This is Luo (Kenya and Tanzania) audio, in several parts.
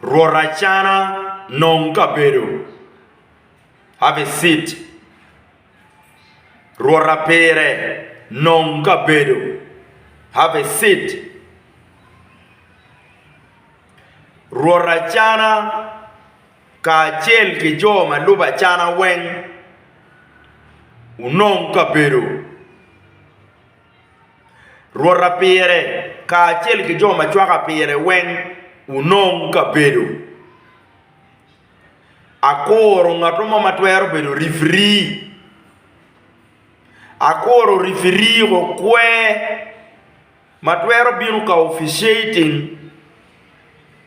Rorachana nonga bedo. Have a seat. Rorapere nonga bedo. Have a seat. Rorachana ka chel ki joma luba chana wen unonga bedo. Rorapere ka chel ki joma chwaka pere wen unonga bedo. Akoro ngatoma matwero bedo referee. Akoro referee go kwe matwero binu ka officiating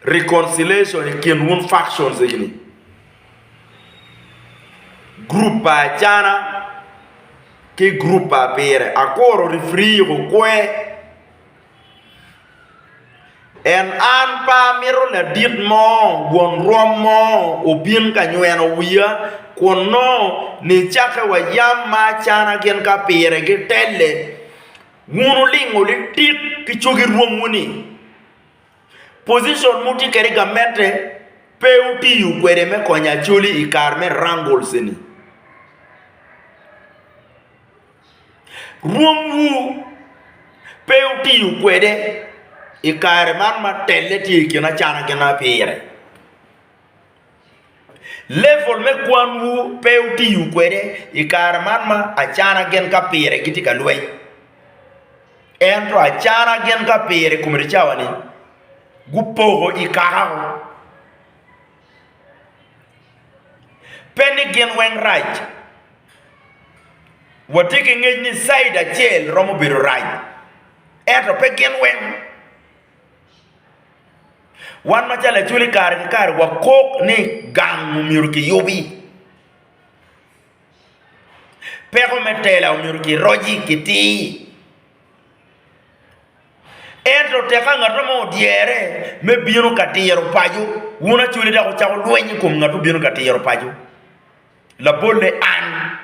reconciliation in one factions again. Group ba chana ke group ba pere. Akoro referee go kwe en an pa miro le dit mo won rom mo obin ka nyen wiya kono ni chaka wa yam ma chana gen ka pere ge telle ngunu lingo li tit ki chogi rom muni position muti kere gamete peuti yu kwere me konya Acholi ikarme rangol seni rom wu peuti yu kwere ikare man ma telle ti kina chana kina pere level me kwanwu peuti yu kwere ikare man ma achana gen ka pere kiti ka luwe entro achana gen ka pere kumri chawani gupogo ikarago penny gen wen right what taking any side a jail romo biro right entro pe gen wen wan machala Acholi kar wa kok ni gang mumirki yobi pero metela mumirki roji kiti entro teka ngatomo diere me biro katiyero paju wona Acholi da ko chawo luenyi kum ngato biro katiyero paju la bolle an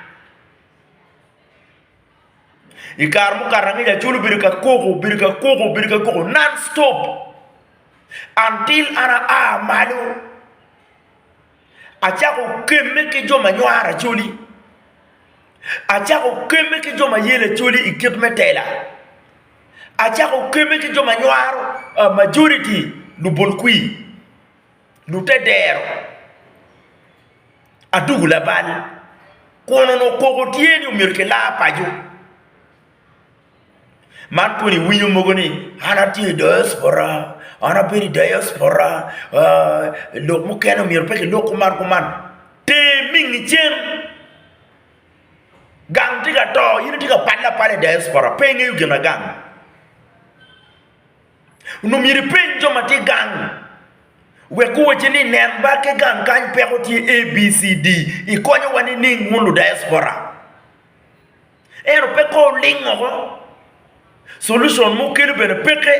ikar mu karangi Acholi birka koko non stop until ana malu achako kemme ke joma nywara Acholi achako kemme ke joma yele Acholi ikip metela achako kemme ke joma nywaro majority lu bolkui lu tedero adugu la bal kono no koko tieni umirke la paju man kuni winyo mogoni hanati diaspora ana beri diaspora lok mo keno mir peke lok kuman te mingi chen gang tiga to yini tiga pala pale diaspora penge yu gena gang no miri penjo mati gang we ko chini nen ba ke gang kan pe ko ti ABCD ikonyo wani ning mundu diaspora ero pe ko lingo solution mo kele bene peke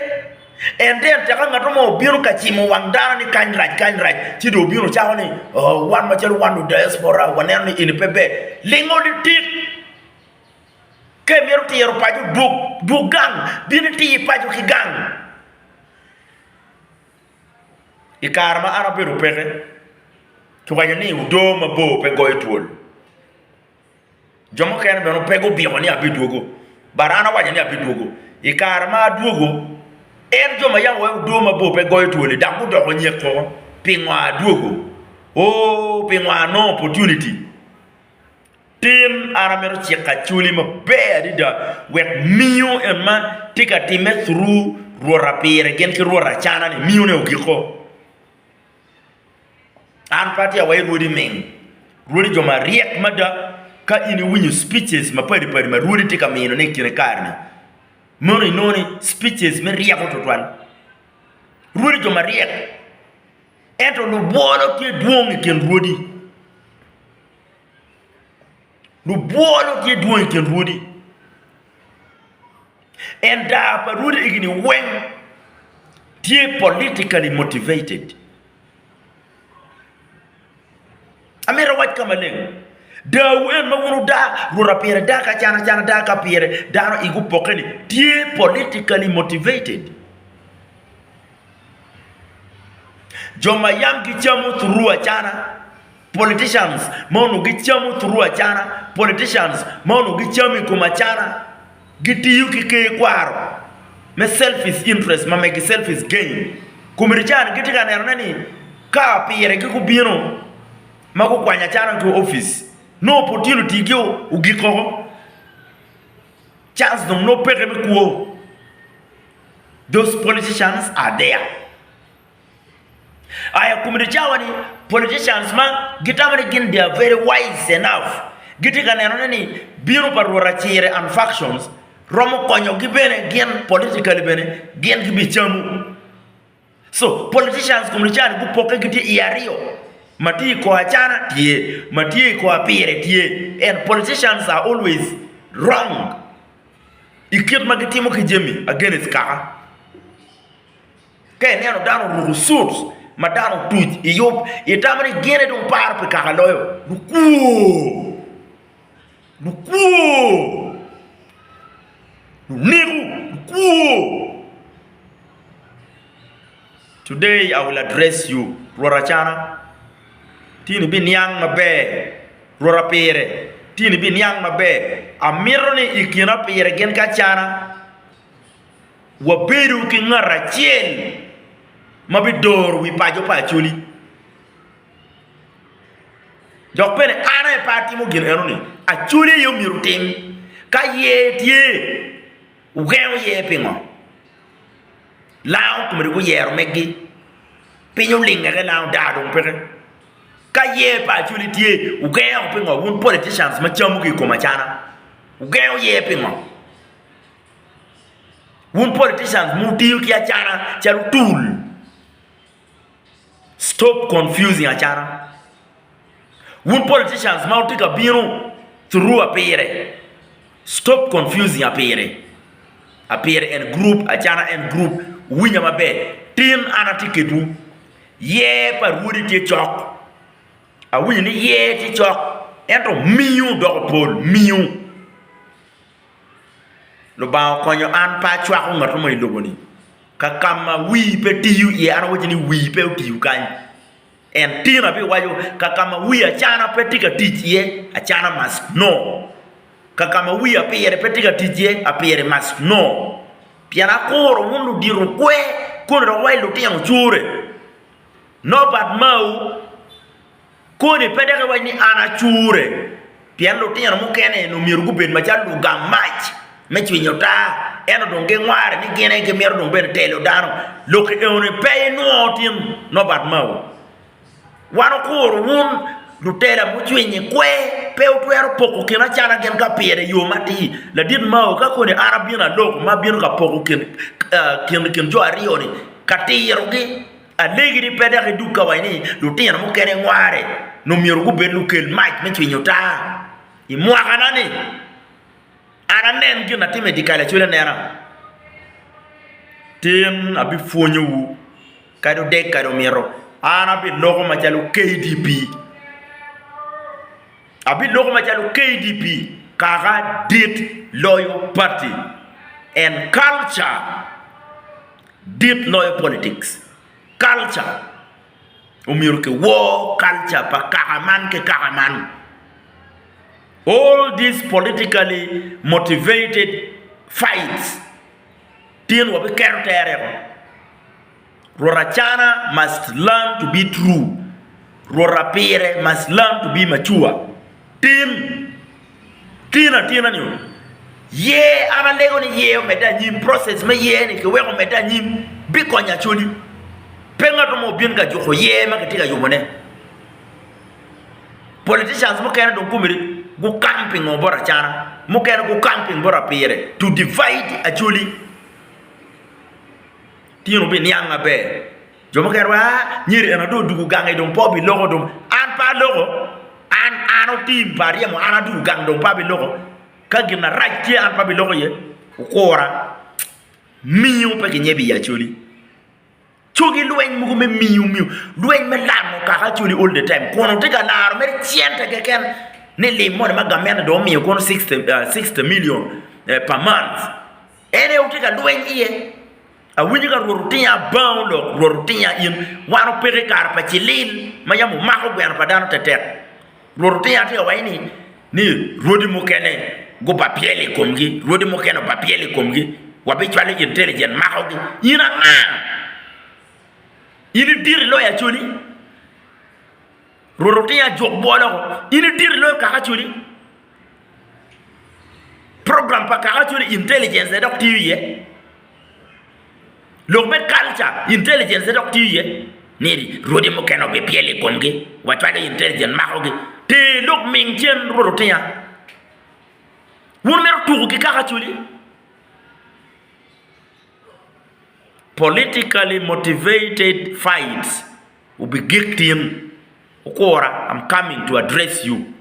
and then taka ngato mo biro ka chimo wangdana ni kanraj chido biro chawo ni wan machelo wan diaspora waneno in pepe lingo di tik ke miro tiero paju du gang bini ti paju ki gang ikarma ana biro peke tukanya ni udo mabo pe goy tuol jomo ken beno pego biyo ni abidugo barana wanya ni abidugo ikarma dugo en joma yang wa do ma bo pe goy tuoli da ku do ko nyeko pingwa duogo o pingwa no opportunity tin aramero chika Acholi ma be da wet miu en ma tika time through rora pere gen ki rora chana ni miu ne ogiko an pati awai rodi meng rodi joma riek mada ka ini winyu speeches ma pari ma rodi tika mino ne kire karni noni speeches me riya ko totwan rudi jo mariya ento lu bolo ke duong ken rudi lu bolo ke duong ken rudi and pa rudi igini when tie politically motivated amera wat kamaleng da wen ma wonu da rura pere da ka chana da ka pere da no igu pokeni tie politically motivated Joma yam gichamu through achana. Politicians, maunu gichamu through achana. Politicians, maunu gichamu kumachana. Gitiyu kike Kwaro. Me selfish interest, ma make selfish gain. Kumirichana gitika nani ka piyere kikubino. Maku kwanya chana to office. No opportunity gyo ugiko. Chance them no pay kuo. Those politicians are there. Aya kumirichawani politicians man gitamani gin they are very wise enough. Gitika nani biro parwara chire and factions. Romo konyo gibene gen politically bene gen gibichamu. So politicians kumrichani kupoke giti iario. Mati ko achana tie, mati ko apire tie. And politicians are always wrong. Ikit magitimo kijemi against kaka. Kaya neno dano rusut, madano tuj, iyop, itamani gene dong par pe kaka loyo. Nuku. Today I will address you, Rorachana. Tini bin yang mabe, Rora pere. Tini bin yang mabe. Amironi ikina pere gen kachana. Waberu ki ngarachel. Mabidor wi pajo Acholi. Jokpene ana e parti mo gen eroni. Acholi yo mirutim. Ka ye tie. Ugew ye pingo. Lao kumri ku yero megi. Pinyo linga ke lao dadong pere. Ka ye pa Acholi tie. Ugew pingo. Wun politicians machamu ki kumachana. Ugew ye pingo. Wun politicians mutiyu ki achana. Chalu tool. Stop confusing achana. Wun politicians mautika biro through a pere. Stop confusing a pere. Appear in group, achana in group, winya mabe, tin anatikedu, ye par wudi ti chok, a wini ye ti chok, ento miu dokpol, miu. Lo ba konyo an pa chwa ko ngato mai loboni. Ka kama wi pe tiu ye ana wajini wi pe tiu kan. En tina be wajo ka kama wi achana pe tika teach ye, achana must know. Kakama wi apere petika tije apere mas no piana koro mundu diru kwe kono wai lutiang chure no bad mau kone pedaka wani ana chure pian lutiang mukene no mirugu ben machalu gamach mechi nyota eno donge ngware ni gene ke mer don ben telo dano loke one pay no tin no bad mau wano koro wun lutera muchwenye kwe peu tuero poko kena chana gen ka pere yo mati la din mau ka kone arabina lok ma bin ka poko ken jo ario ni katiro gi alegi di peda ke duka wani lutera mu kene ngware no miru ku ben lukel mic me chwenyo ta I mwa kanani ana nen gi na ti medical chule nera tin abi fonyo wu ka do de ka do miro ana bi logo ma jalu KDP Abi logo majalu KDP Kara did loyal party and culture did loyal politics culture umiruke war culture pa karaman ke karaman all these politically motivated fights tin wabi kertere Rorachana must learn to be true Rorapere must learn to be mature Tina ni ye ana lego ni ye meda nyim process me ye ni ke wego meda nyim bi konya Acholi penga to mo bien ga joko ye ma katika yomone politicians mo kana don kumiri go camping o bora chana mo kana go camping bora pere to divide Acholi tino bi nyanga be jomo kana nyiri ana do dugu gangay don pobi logo dum an pa logo ano team paria mo ana du gang do pabi logo kagina right here an pabi logo ye ukora miu pe nyebi Acholi chogi lueng mugo me miu lueng me lano ka Acholi all the time kono tika na mer tienta ke ken ne le mo ma gamena do miu kono 60 million per month ene utika lueng iye a winga rorutia bound rorutia in wano pere kar pa chilil mayamu mako gwen padano tetek rorutia te waini ni rodi mukene go papieli komgi rodi mukene papieli komgi wabe chwale intelligent mako gi ina nga ini dir lo ya chuli rorutia jog bolo ini dir lo ka chuli program pa ka chuli intelligence da tiye Lokmet culture, intelligence dok tiye. Niri, rodi mo keno be piele komge. Watwade intelligence makoge. Te lok mingchen rotiya. Wun mer tugu ki kaka chuli. Politically motivated fights will be victim. Okora, I'm coming to address you.